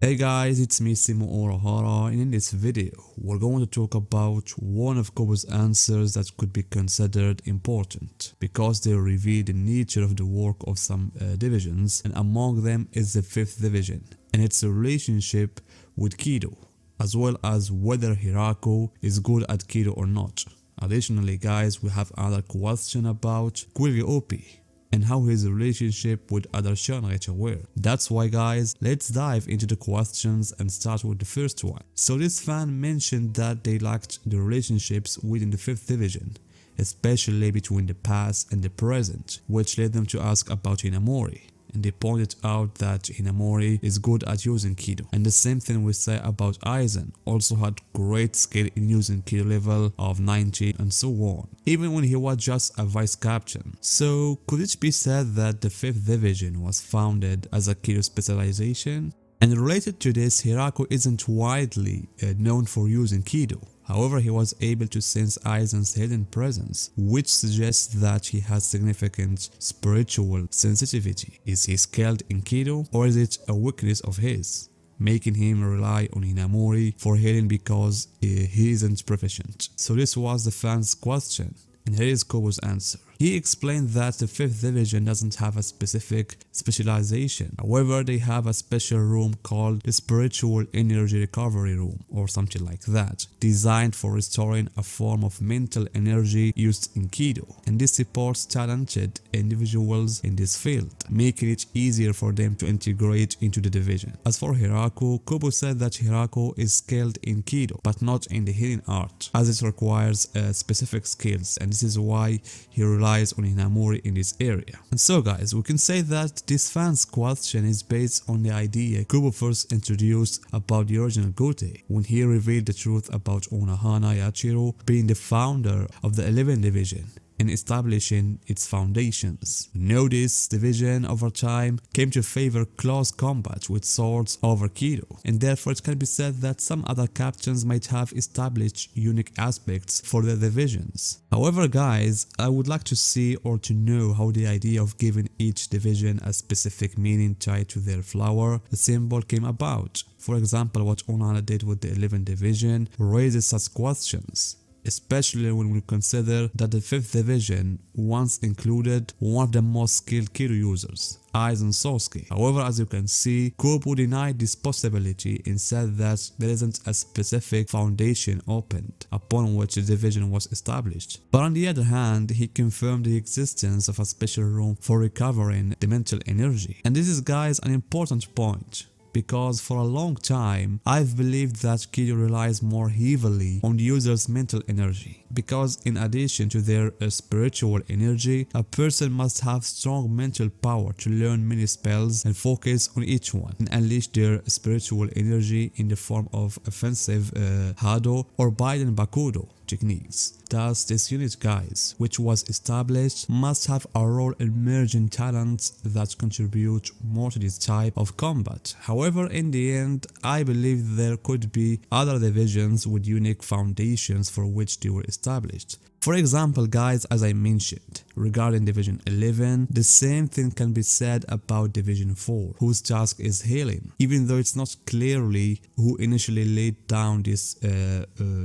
Hey guys, it's me Simo Orahara, and in this video we're going to talk about one of Kubo's answers that could be considered important because they reveal the nature of the work of some divisions, and among them is the 5th division and its relationship with Kido, as well as whether Hiraku is good at Kido or not. Additionally guys, we have another question about Quilge Opie and how his relationship with other Shonen were. That's why guys, let's dive into the questions and start with the first one. So this fan mentioned that they lacked the relationships within the 5th division, especially between the past and the present, which led them to ask about Hinamori. And they pointed out that Hinamori is good at using Kido. And the same thing we say about Aizen, also had great skill in using Kido level of 90 and so on, even when he was just a vice captain. So could it be said that the 5th division was founded as a Kido specialization? And related to this, Hiraku isn't widely known for using Kido. However, he was able to sense Aizen's hidden presence, which suggests that he has significant spiritual sensitivity. Is he skilled in Kido, or is it a weakness of his, making him rely on Hinamori for healing because he isn't proficient? So this was the fan's question, and here is Kubo's answer. He explained that the 5th division doesn't have a specific specialization. However, they have a special room called the Spiritual Energy Recovery Room or something like that, designed for restoring a form of mental energy used in Kido. And this supports talented individuals in this field, making it easier for them to integrate into the division. As for Hiraku, Kubo said that Hiraku is skilled in Kido, but not in the healing art, as it requires specific skills, and this is why he relies on Hinamori in this area. And so guys, we can say that this fan's question is based on the idea Kubo first introduced about the original Gote, when he revealed the truth about Unohana Yachiro being the founder of the 11th division in establishing its foundations. Now this division over time came to favor close combat with swords over Kido, and therefore it can be said that some other captains might have established unique aspects for their divisions. However guys, I would like to see or to know how the idea of giving each division a specific meaning tied to their flower, the symbol, came about. For example, what Unohana did with the 11th division raises such questions, especially when we consider that the 5th division once included one of the most skilled Kido users, Aizen Sosuke. However, as you can see, Kubo denied this possibility and said that there isn't a specific foundation opened upon which the division was established. But on the other hand, he confirmed the existence of a special room for recovering the mental energy. And this is guys an important point, because for a long time I've believed that Kido relies more heavily on the user's mental energy, because in addition to their spiritual energy, a person must have strong mental power to learn many spells and focus on each one and unleash their spiritual energy in the form of offensive Hado or Baiden Bakudo techniques. Thus, this unit guys, which was established, must have a role in merging talents that contribute more to this type of combat. However, in the end, I believe there could be other divisions with unique foundations for which they were established. For example guys, as I mentioned, regarding Division 11, the same thing can be said about Division 4, whose task is healing, even though it's not clearly who initially laid down these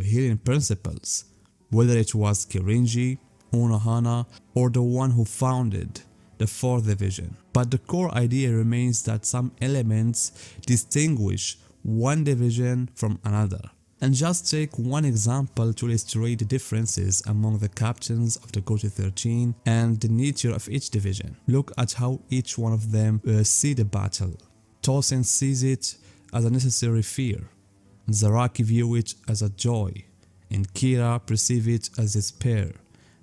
healing principles, whether it was Kirinji, Unohana, or the one who founded the 4th division. But the core idea remains that some elements distinguish one division from another. And just take one example to illustrate the differences among the captains of the Gote 13 and the nature of each division. Look at how each one of them see the battle. Tosen sees it as a necessary fear, Zaraki view it as a joy, and Kira perceive it as despair,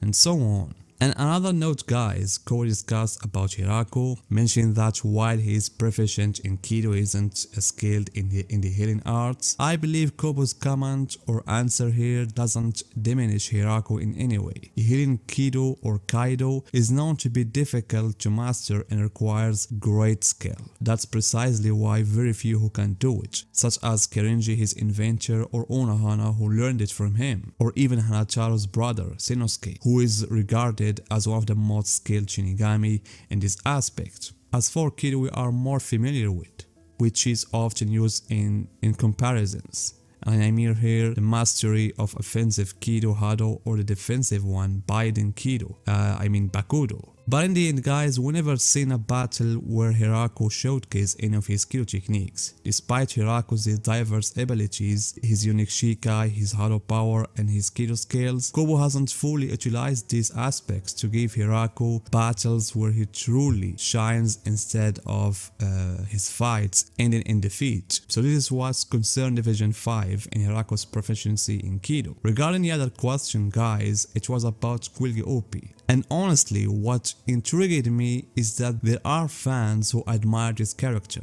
and so on. And another note guys, Kubo discussed about Hiraku, mentioning that while he is proficient in Kido, isn't skilled in the healing arts. I believe Kubo's comment or answer here doesn't diminish Hiraku in any way. Healing Kido or Kaido is known to be difficult to master and requires great skill. That's precisely why very few who can do it, such as Kirinji, his inventor, or Unohana, who learned it from him, or even Hanacharo's brother, Senosuke, who is regarded as one of the most skilled Shinigami in this aspect. As for Kido, we are more familiar with, which is often used in comparisons. And I mean here the mastery of offensive Kido Hado or the defensive one Biden Kido, Bakudo. But in the end guys, we never seen a battle where Hiraku showcased any of his skill techniques. Despite Hiraku's diverse abilities, his unique Shikai, his Hado power and his Kido skills, Kubo hasn't fully utilized these aspects to give Hiraku battles where he truly shines instead of his fights ending in defeat. So this is what's concerned Division 5 in Hiraku's proficiency in Kido. Regarding the other question guys, it was about Quilge Opie. And honestly, what intrigued me is that there are fans who admire this character,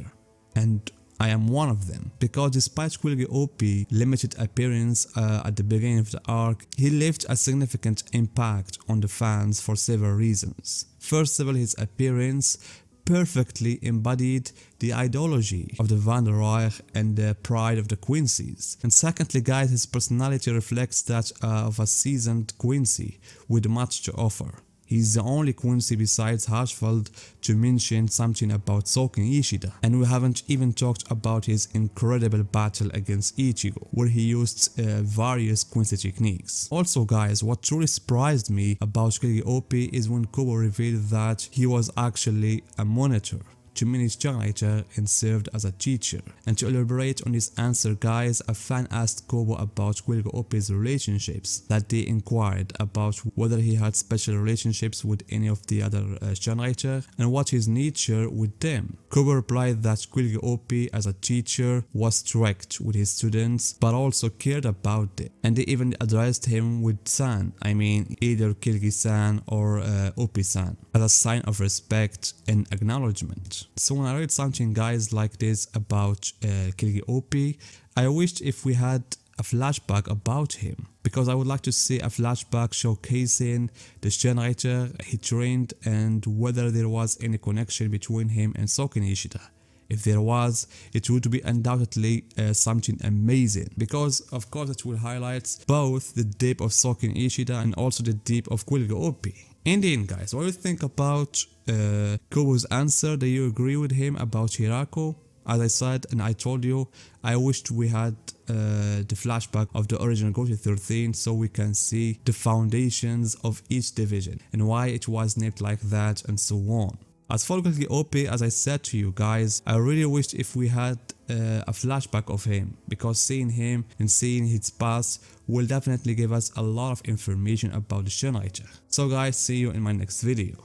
and I am one of them, because despite Quilge Opie's limited appearance at the beginning of the arc, he left a significant impact on the fans for several reasons. First of all, his appearance perfectly embodied the ideology of the Van der Reich and the pride of the Quincy's. And secondly guys, his personality reflects that of a seasoned Quincy with much to offer. He's the only Quincy besides Hirschfeld to mention something about Soken Ishida, and we haven't even talked about his incredible battle against Ichigo, where he used various Quincy techniques. Also guys, what truly surprised me about Quilge Opie is when Kubo revealed that he was actually a monitor to manage generator and served as a teacher. And to elaborate on this answer guys, a fan asked Kubo about Quilge Opie's relationships, that they inquired about whether he had special relationships with any of the other generator and what his nature with them. Kubo replied that Quilge Opie as a teacher was strict with his students but also cared about them, and they even addressed him with san, either Kilgi-san or Opie-san, as a sign of respect and acknowledgement. So when I read something guys like this about Quilge Opie, I wished if we had a flashback about him, because I would like to see a flashback showcasing the generator he trained and whether there was any connection between him and Soken Ishida. If there was, it would be undoubtedly something amazing, because of course it will highlight both the depth of Soken Ishida and also the depth of Quilge Opie. In the end guys, what do you think about Kubo's answer? Do you agree with him about Hiraku? As I said and I told you, I wished we had the flashback of the original Goto 13 so we can see the foundations of each division and why it was named like that and so on. As for Quilge Opie, as I said to you guys, I really wished if we had a flashback of him, because seeing him and seeing his past will definitely give us a lot of information about the generator. So guys, see you in my next video.